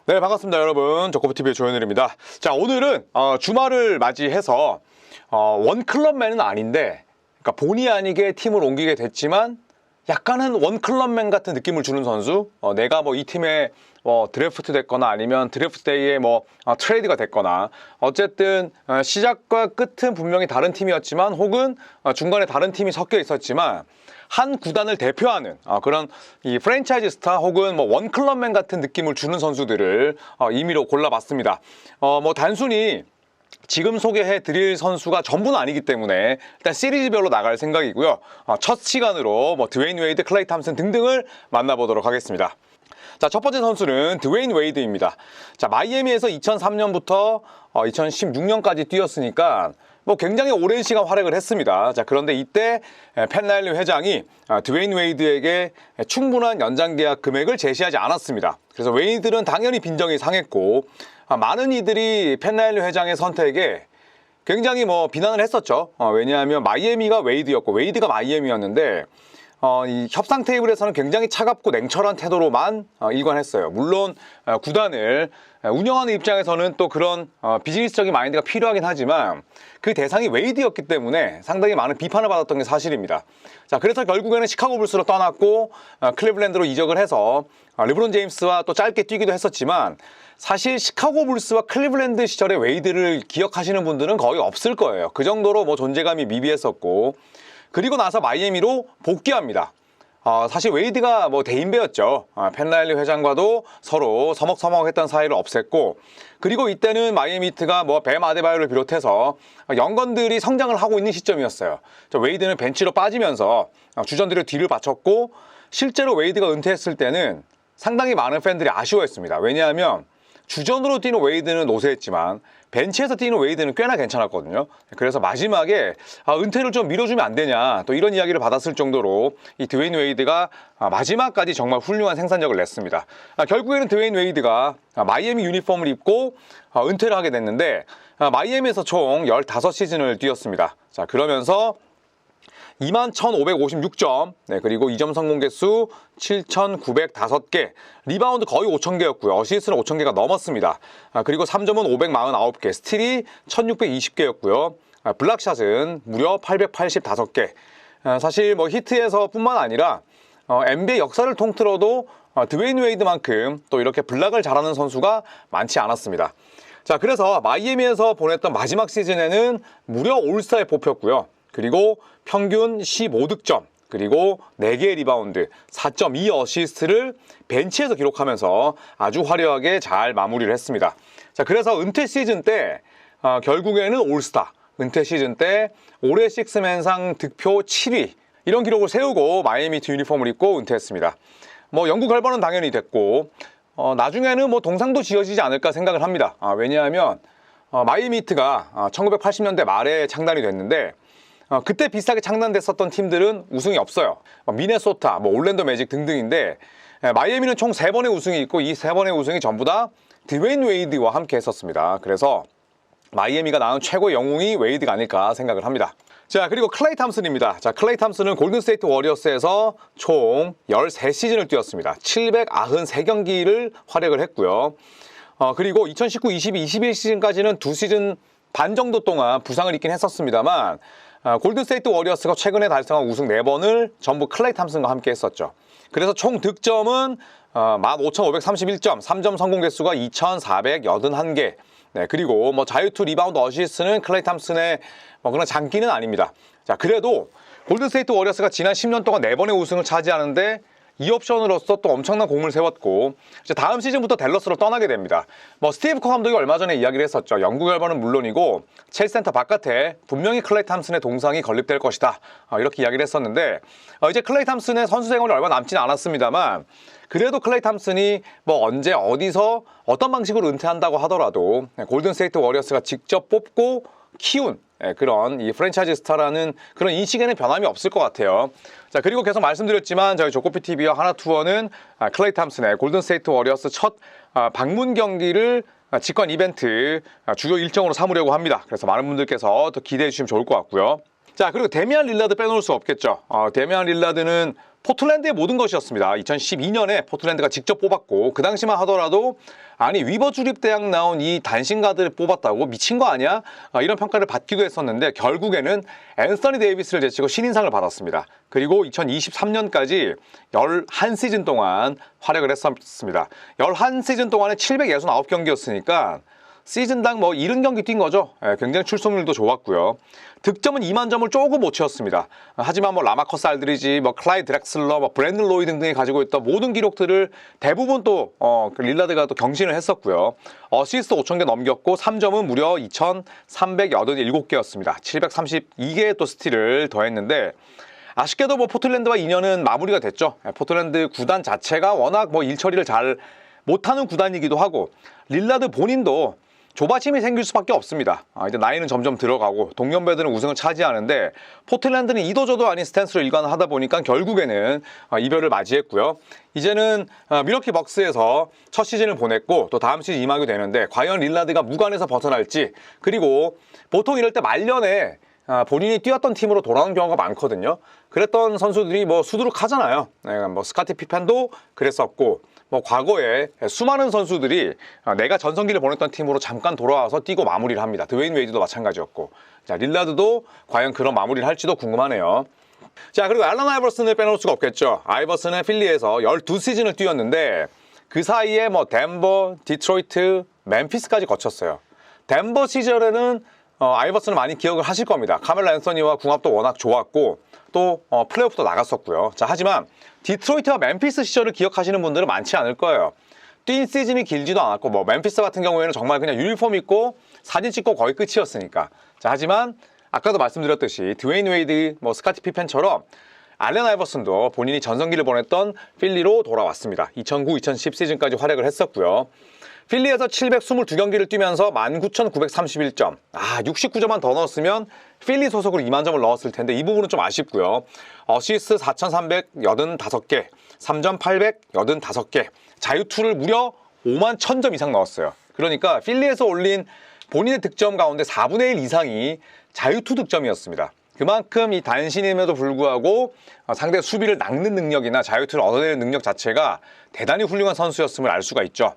네, 반갑습니다 여러분. 조코프TV의 조현일입니다. 자, 오늘은 주말을 맞이해서 원클럽맨은 아닌데, 그러니까 본의 아니게 팀을 옮기게 됐지만 약간은 원클럽맨 같은 느낌을 주는 선수, 내가 뭐 이 팀에 드래프트 됐거나 아니면 드래프트 데이에 트레이드가 됐거나, 어쨌든 시작과 끝은 분명히 다른 팀이었지만, 혹은 중간에 다른 팀이 섞여 있었지만 한 구단을 대표하는 그런 이 프랜차이즈 스타 혹은 원클럽맨 같은 느낌을 주는 선수들을 임의로 골라봤습니다. 단순히 지금 소개해 드릴 선수가 전부는 아니기 때문에 일단 시리즈별로 나갈 생각이고요. 첫 시간으로 드웨인 웨이드, 클레이 탐슨 등등을 만나보도록 하겠습니다. 자, 첫 번째 선수는 드웨인 웨이드입니다. 자, 마이애미에서 2003년부터 2016년까지 뛰었으니까 굉장히 오랜 시간 활약을 했습니다. 자, 그런데 이때 팻 라일리 회장이 드웨인 웨이드에게 충분한 연장 계약 금액을 제시하지 않았습니다. 그래서 웨이드는 당연히 빈정이 상했고, 많은 이들이 팻 라일리 회장의 선택에 굉장히 비난을 했었죠. 왜냐하면 마이애미가 웨이드였고 웨이드가 마이애미였는데, 이 협상 테이블에서는 굉장히 차갑고 냉철한 태도로만 일관했어요. 물론 구단을 운영하는 입장에서는 또 그런 비즈니스적인 마인드가 필요하긴 하지만 그 대상이 웨이드였기 때문에 상당히 많은 비판을 받았던 게 사실입니다. 자, 그래서 결국에는 시카고 불스로 떠났고 클리블랜드로 이적을 해서 르브론 제임스와 또 짧게 뛰기도 했었지만, 사실 시카고 불스와 클리블랜드 시절의 웨이드를 기억하시는 분들은 거의 없을 거예요. 그 정도로 존재감이 미비했었고, 그리고 나서 마이애미로 복귀합니다. 사실 웨이드가 대인배였죠. 팻 라일리 회장과도 서로 서먹서먹했던 사이를 없앴고, 그리고 이때는 마이애미 히트가 뱀 아데바요를 비롯해서 영건들이 성장을 하고 있는 시점이었어요. 웨이드는 벤치로 빠지면서 주전들의 뒤를 바쳤고, 실제로 웨이드가 은퇴했을 때는 상당히 많은 팬들이 아쉬워했습니다. 왜냐하면 주전으로 뛰는 웨이드는 노쇠했지만 벤치에서 뛰는 웨이드는 꽤나 괜찮았거든요. 그래서 마지막에 은퇴를 좀 미뤄주면 안 되냐, 또 이런 이야기를 받았을 정도로 이 드웨인 웨이드가 마지막까지 정말 훌륭한 생산력을 냈습니다. 결국에는 드웨인 웨이드가 마이애미 유니폼을 입고 은퇴를 하게 됐는데, 마이애미에서 총 15시즌을 뛰었습니다. 자, 그러면서 21,556점, 그리고 2점 성공 개수 7,905개, 리바운드 거의 5,000개였고요. 어시스트는 5,000개가 넘었습니다. 그리고 3점은 549개, 스틸이 1,620개였고요. 블락샷은 무려 885개. 사실 히트에서 뿐만 아니라 NBA 역사를 통틀어도 드웨인 웨이드만큼 또 이렇게 블락을 잘하는 선수가 많지 않았습니다. 자, 그래서 마이애미에서 보냈던 마지막 시즌에는 무려 올스타에 뽑혔고요. 그리고 평균 15득점, 그리고 4개의 리바운드, 4.2 어시스트를 벤치에서 기록하면서 아주 화려하게 잘 마무리를 했습니다. 자, 그래서 은퇴 시즌 때 결국에는 올스타, 은퇴 시즌 때 올해 식스맨상 득표 7위 이런 기록을 세우고 마이애미 히트 유니폼을 입고 은퇴했습니다. 영구 결번은 당연히 됐고, 나중에는 동상도 지어지지 않을까 생각을 합니다. 왜냐하면 마이애미 히트가 1980년대 말에 창단이 됐는데, 그때 비슷하게 창단됐었던 팀들은 우승이 없어요. 미네소타, 올랜도 매직 등등인데, 마이애미는 총 3번의 우승이 있고, 이 3번의 우승이 전부 다 드웨인 웨이드와 함께 했었습니다. 그래서 마이애미가 낳은 최고의 영웅이 웨이드가 아닐까 생각을 합니다. 자, 그리고 클레이 탐슨입니다. 자, 클레이 탐슨은 골든스테이트 워리어스에서 총 13시즌을 뛰었습니다. 793경기를 활약을 했고요. 그리고 2019, 20, 21시즌까지는 2시즌 반 정도 동안 부상을 입긴 했었습니다만, 골든스테이트 워리어스가 최근에 달성한 우승 4번을 전부 클레이 탐슨과 함께 했었죠. 그래서 총 득점은 15,531점, 3점 성공 개수가 2,481개, 그리고 자유투, 리바운드, 어시스트는 클레이 탐슨의 그런 장기는 아닙니다. 자, 그래도 골든스테이트 워리어스가 지난 10년 동안 4번의 우승을 차지하는데 이 옵션으로서 또 엄청난 공을 세웠고, 이제 다음 시즌부터 댈러스로 떠나게 됩니다. 스티브 커 감독이 얼마 전에 이야기를 했었죠. 영구 결번은 물론이고 첼시 센터 바깥에 분명히 클레이 탐슨의 동상이 건립될 것이다, 이렇게 이야기를 했었는데, 이제 클레이 탐슨의 선수 생활이 얼마 남지는 않았습니다만, 그래도 클레이 탐슨이 언제 어디서 어떤 방식으로 은퇴한다고 하더라도 골든스테이트 워리어스가 직접 뽑고 키운 그런 이 프랜차이즈 스타라는 그런 인식에는 변함이 없을 것 같아요. 자, 그리고 계속 말씀드렸지만 저희 조코피TV와 하나투어는 클레이 탐슨의 골든스테이트 워리어스 첫 방문 경기를 직관 이벤트 주요 일정으로 삼으려고 합니다. 그래서 많은 분들께서 더 기대해 주시면 좋을 것 같고요. 자, 그리고 데미안 릴라드 빼놓을 수 없겠죠. 데미안 릴라드는 포틀랜드의 모든 것이었습니다. 2012년에 포틀랜드가 직접 뽑았고 그 당시만 하더라도 아니 위버 주립대학 나온 이 단신가들을 뽑았다고 미친 거 아니야? 이런 평가를 받기도 했었는데 결국에는 앤서니 데이비스를 제치고 신인상을 받았습니다. 그리고 2023년까지 11시즌 동안 활약을 했었습니다. 11시즌 동안에 769경기였으니까 시즌당 뭐 70경기 뛴 거죠. 굉장히 출석률도 좋았고요. 득점은 2만 점을 조금 못 채웠습니다. 하지만 뭐 라마커스 알드리지, 뭐 클라이 드렉슬러, 뭐 브랜든 로이 등등이 가지고 있던 모든 기록들을 대부분 또 릴라드가 또 경신을 했었고요. 어시스트 5,000개 넘겼고 3점은 무려 2,387개였습니다. 732개의 또 스틸을 더했는데 아쉽게도 뭐 포틀랜드와 인연은 마무리가 됐죠. 포틀랜드 구단 자체가 워낙 뭐 일처리를 잘 못하는 구단이기도 하고 릴라드 본인도 조바심이 생길 수밖에 없습니다. 이제 나이는 점점 들어가고 동년배들은 우승을 차지하는데 포틀랜드는 이도저도 아닌 스탠스로 일관하다 보니까 결국에는 이별을 맞이했고요. 이제는 밀워키 벅스에서 첫 시즌을 보냈고 또 다음 시즌 임하게 되는데 과연 릴라드가 무관에서 벗어날지, 그리고 보통 이럴 때 말년에 본인이 뛰었던 팀으로 돌아오는 경우가 많거든요. 그랬던 선수들이 뭐 수두룩하잖아요. 뭐 스카티 피펜도 그랬었고 뭐 과거에 수많은 선수들이 내가 전성기를 보냈던 팀으로 잠깐 돌아와서 뛰고 마무리를 합니다. 드웨인 웨이드도 마찬가지였고, 자 릴라드도 과연 그런 마무리를 할지도 궁금하네요. 자, 그리고 앨런 아이버슨을 빼놓을 수가 없겠죠. 아이버슨은 필리에서 12시즌을 뛰었는데 그 사이에 뭐 덴버, 디트로이트, 멤피스까지 거쳤어요. 덴버 시절에는 아이버슨을 많이 기억을 하실 겁니다. 카멜로 앤서니와 궁합도 워낙 좋았고 또 플레이오프도 나갔었고요. 자, 하지만 디트로이트와 멤피스 시절을 기억하시는 분들은 많지 않을 거예요. 뛴 시즌이 길지도 않았고 뭐 멤피스 같은 경우에는 정말 그냥 유니폼 입고 사진 찍고 거의 끝이었으니까. 자, 하지만 아까도 말씀드렸듯이 드웨인 웨이드, 뭐 스카티 피펜처럼 알렌 아이버슨도 본인이 전성기를 보냈던 필리로 돌아왔습니다. 2009-2010 시즌까지 활약을 했었고요. 필리에서 722경기를 뛰면서 19,931점. 69점만 더 넣었으면 필리 소속으로 2만 점을 넣었을 텐데 이 부분은 좀 아쉽고요. 어시스트 4,385개, 3점 885개, 자유투를 무려 5만 1,000점 이상 넣었어요. 그러니까 필리에서 올린 본인의 득점 가운데 4분의 1 이상이 자유투 득점이었습니다. 그만큼 이 단신임에도 불구하고 상대 수비를 낚는 능력이나 자유투를 얻어내는 능력 자체가 대단히 훌륭한 선수였음을 알 수가 있죠.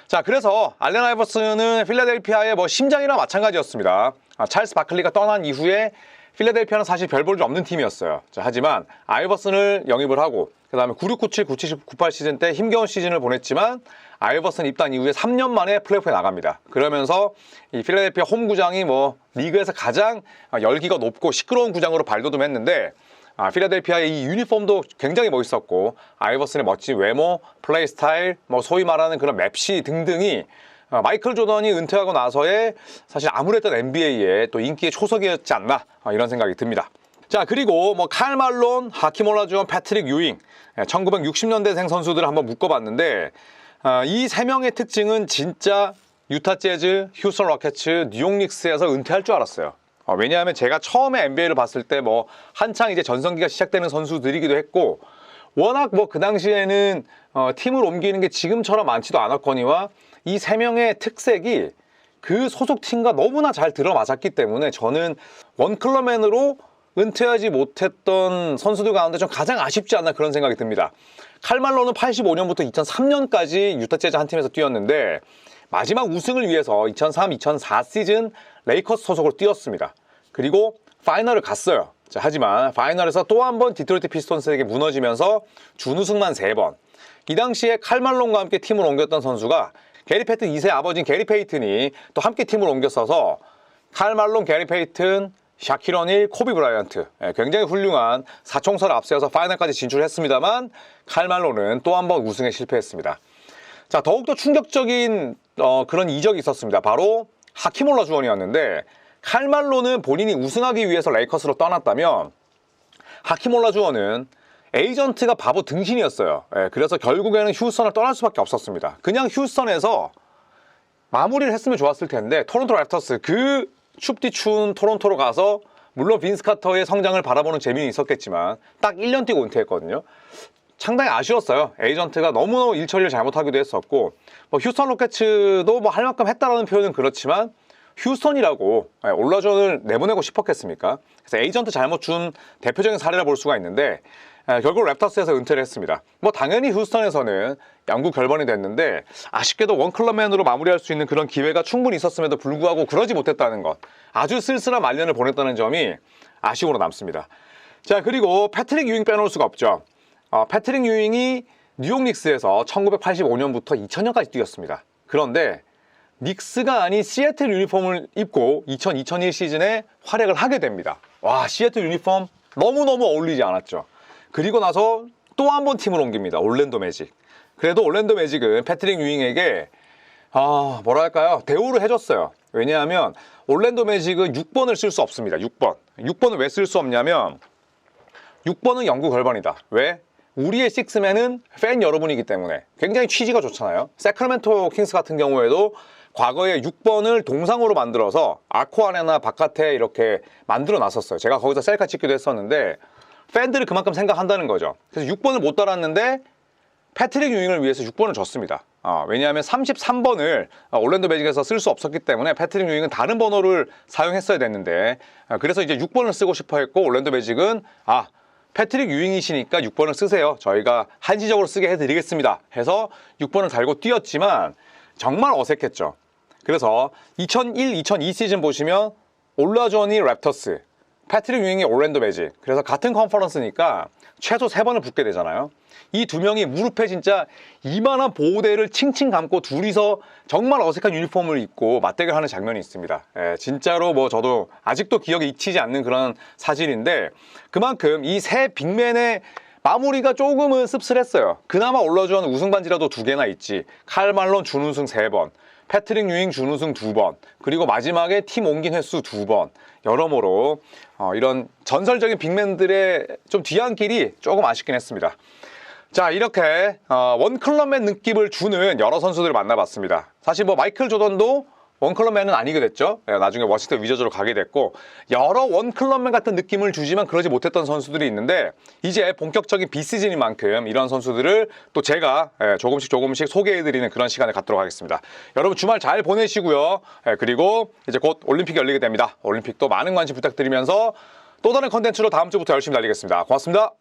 자, 그래서 알렌 아이버슨은 필라델피아의 뭐 심장이랑 마찬가지였습니다. 찰스 바클리가 떠난 이후에 필라델피아는 사실 별 볼 일 없는 팀이었어요. 자, 하지만 아이버슨을 영입을 하고 그 다음에 96-97, 97-98 시즌 때 힘겨운 시즌을 보냈지만 아이버슨 입단 이후에 3년 만에 플레이오프에 나갑니다. 그러면서 이 필라델피아 홈구장이 뭐 리그에서 가장 열기가 높고 시끄러운 구장으로 발돋움했는데 필라델피아의 이 유니폼도 굉장히 멋있었고 아이버슨의 멋진 외모, 플레이 스타일, 뭐 소위 말하는 그런 맵시 등등이 마이클 조던이 은퇴하고 나서의 사실 아무랬던 NBA의 또 인기의 초석이었지 않나 이런 생각이 듭니다. 자, 그리고 뭐 칼 말론, 하킴 올라주원, 패트릭 유잉 1960년대생 선수들을 한번 묶어봤는데 이 세 명의 특징은 진짜 유타 재즈, 휴스턴 로켓츠, 뉴욕 닉스에서 은퇴할 줄 알았어요. 왜냐하면 제가 처음에 NBA를 봤을 때 뭐 한창 이제 전성기가 시작되는 선수들이기도 했고 워낙 뭐 그 당시에는 팀을 옮기는 게 지금처럼 많지도 않았거니와 이 세 명의 특색이 그 소속 팀과 너무나 잘 들어맞았기 때문에 저는 원클럽맨으로 은퇴하지 못했던 선수들 가운데 좀 가장 아쉽지 않나 그런 생각이 듭니다. 칼 말론은 85년부터 2003년까지 유타 재즈 한 팀에서 뛰었는데 마지막 우승을 위해서 2003-2004 시즌 레이커스 소속으로 뛰었습니다. 그리고 파이널을 갔어요. 자, 하지만 파이널에서 또 한 번 디트로이트 피스톤스에게 무너지면서 준우승만 3번. 이 당시에 칼 말론과 함께 팀을 옮겼던 선수가 게리 페이튼 2세 아버지인 게리 페이튼이 또 함께 팀을 옮겼어서 칼 말론, 게리 페이튼, 샤킬 오닐, 코비 브라이언트 굉장히 훌륭한 4총선을 앞세워서 파이널까지 진출했습니다만 칼 말론은 또 한 번 우승에 실패했습니다. 자, 더욱더 충격적인 그런 이적이 있었습니다. 바로 하킴 올라주원이었는데 칼 말론은 본인이 우승하기 위해서 레이커스로 떠났다면 하킴 올라주원은 에이전트가 바보 등신이었어요. 그래서 결국에는 휴스턴을 떠날 수밖에 없었습니다. 그냥 휴스턴에서 마무리를 했으면 좋았을 텐데 토론토 랩터스 그 춥디 추운 토론토로 가서 물론 빈스 카터의 성장을 바라보는 재미는 있었겠지만 딱 1년 뛰고 은퇴했거든요. 상당히 아쉬웠어요. 에이전트가 너무 일 처리를 잘못하기도 했었고 뭐 휴스턴 로켓츠도 뭐 할 만큼 했다라는 표현은 그렇지만 휴스턴이라고 올라존을 내보내고 싶었겠습니까? 그래서 에이전트 잘못 준 대표적인 사례라 볼 수가 있는데 결국 랩터스에서 은퇴를 했습니다. 뭐 당연히 휴스턴에서는 영구 결번이 됐는데 아쉽게도 원클럽맨으로 마무리할 수 있는 그런 기회가 충분히 있었음에도 불구하고 그러지 못했다는 것, 아주 쓸쓸한 말년을 보냈다는 점이 아쉬움으로 남습니다. 자, 그리고 패트릭 유잉 빼놓을 수가 없죠. 패트릭 유잉이 뉴욕 닉스에서 1985년부터 2000년까지 뛰었습니다. 그런데 닉스가 아닌 시애틀 유니폼을 입고 2000-2001 시즌에 활약을 하게 됩니다. 와, 시애틀 유니폼 너무너무 어울리지 않았죠. 그리고 나서 또 한 번 팀을 옮깁니다. 올랜도 매직. 그래도 올랜도 매직은 패트릭 유잉에게 뭐랄까요, 대우를 해줬어요. 왜냐하면 올랜도 매직은 6번을 쓸 수 없습니다. 6번을 왜 쓸 수 없냐면 6번은 영구 결번이다. 왜? 우리의 식스맨은 팬 여러분이기 때문에 굉장히 취지가 좋잖아요. 세크라멘토 킹스 같은 경우에도 과거에 6번을 동상으로 만들어서 아쿠 아레나 바깥에 이렇게 만들어 놨었어요. 제가 거기서 셀카 찍기도 했었는데 팬들을 그만큼 생각한다는 거죠. 그래서 6번을 못 달았는데 패트릭 유잉을 위해서 6번을 줬습니다. 왜냐하면 33번을 올랜도 매직에서 쓸 수 없었기 때문에 패트릭 유잉은 다른 번호를 사용했어야 됐는데 그래서 이제 6번을 쓰고 싶어 했고 올랜도 매직은 패트릭 유잉이시니까 6번을 쓰세요. 저희가 한시적으로 쓰게 해드리겠습니다. 해서 6번을 달고 뛰었지만 정말 어색했죠. 그래서 2001-2002 시즌 보시면 올라존이 랩터스, 패트릭 유잉이 올랜도 매직. 그래서 같은 컨퍼런스니까 최소 3번을 붙게 되잖아요. 이 두 명이 무릎에 진짜 이만한 보호대를 칭칭 감고 둘이서 정말 어색한 유니폼을 입고 맞대결하는 장면이 있습니다. 진짜로 뭐 저도 아직도 기억에 잊히지 않는 그런 사진인데 그만큼 이 세 빅맨의 마무리가 조금은 씁쓸했어요. 그나마 올라준 우승 반지라도 2개나 있지. 칼 말론 준우승 3번, 패트릭 유잉 준우승 2번, 그리고 마지막에 팀 옮긴 횟수 2번. 여러모로 이런 전설적인 빅맨들의 좀 뒤안길이 조금 아쉽긴 했습니다. 자, 이렇게 원클럽맨 느낌을 주는 여러 선수들을 만나봤습니다. 사실 뭐 마이클 조던도 원클럽맨은 아니게 됐죠. 나중에 워싱턴 위저즈로 가게 됐고 여러 원클럽맨 같은 느낌을 주지만 그러지 못했던 선수들이 있는데 이제 본격적인 비시즌인 만큼 이런 선수들을 또 제가 조금씩 소개해드리는 그런 시간을 갖도록 하겠습니다. 여러분 주말 잘 보내시고요. 그리고 이제 곧 올림픽이 열리게 됩니다. 올림픽도 많은 관심 부탁드리면서 또 다른 컨텐츠로 다음 주부터 열심히 달리겠습니다. 고맙습니다.